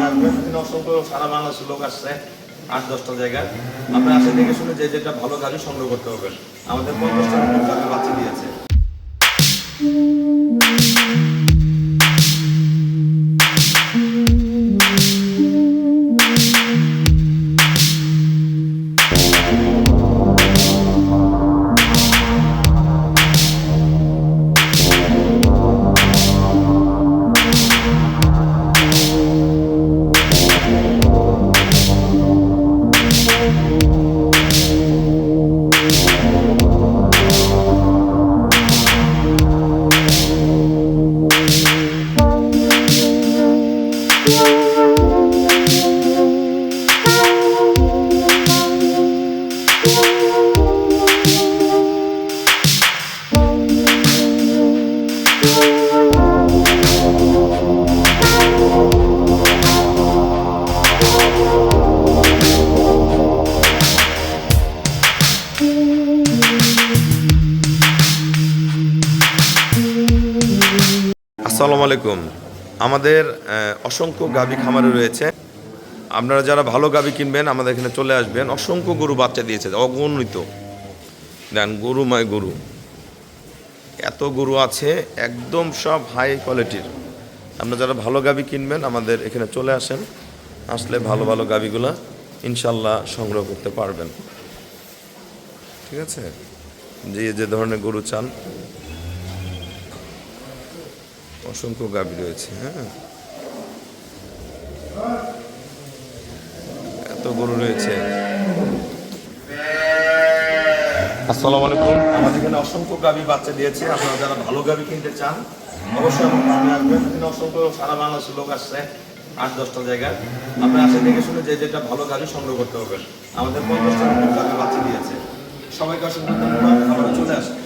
আসবেন, এখানে অসংখ্য সারা বাংলাদেশের লোক আসছে 8-10টা জায়গায়। আপনি আসে দেখে শুনে যে যেটা ভালো গাড়ি সংগ্রহ করতে পারবেন। আমাদের 50টা গাড়ি বাচ্চা দিয়েছে। আসসালামু আলাইকুম। আমাদের অসংখ্য গাভী খামারে রয়েছে। আপনারা যারা ভালো গাভী কিনবেন আমাদের এখানে চলে আসবেন। অসংখ্য গরু বাচ্চা দিয়েছে, অগণিত। দেন গরুময় গরু, এত গরু আছে, একদম সব হাই কোয়ালিটির। আপনারা যারা ভালো গাভী কিনবেন আমাদের এখানে চলে আসেন। আসলে ভালো ভালো গাভীগুলা ইনশাল্লাহ সংগ্রহ করতে পারবেন। ঠিক আছে, যে ধরনের গরু চান, অসংখ্য গাভী রয়েছে। হ্যাঁ, এত গরু রয়েছে। আসসালামু আলাইকুম। আমাদের এখানে অসংখ্য গাভী বাচ্চা দিয়েছে। আপনারা যারা ভালো গাভী কিনতে চান অবশ্যই আমার ফার্মে আসবেন। এখানে অসংখ্য সারা বাংলাদেশের লোক আসছে 8-10টা জায়গায়। আপনি আসে দেখে শুনে যে যেটা ভালো গাভী সংগ্রহ করতে পারবেন। আমাদের 50টা গাভী বাচ্চা দিয়েছে। সবাইকে অসংখ্য ধন্যবাদ। আবারও চলে আসবেন।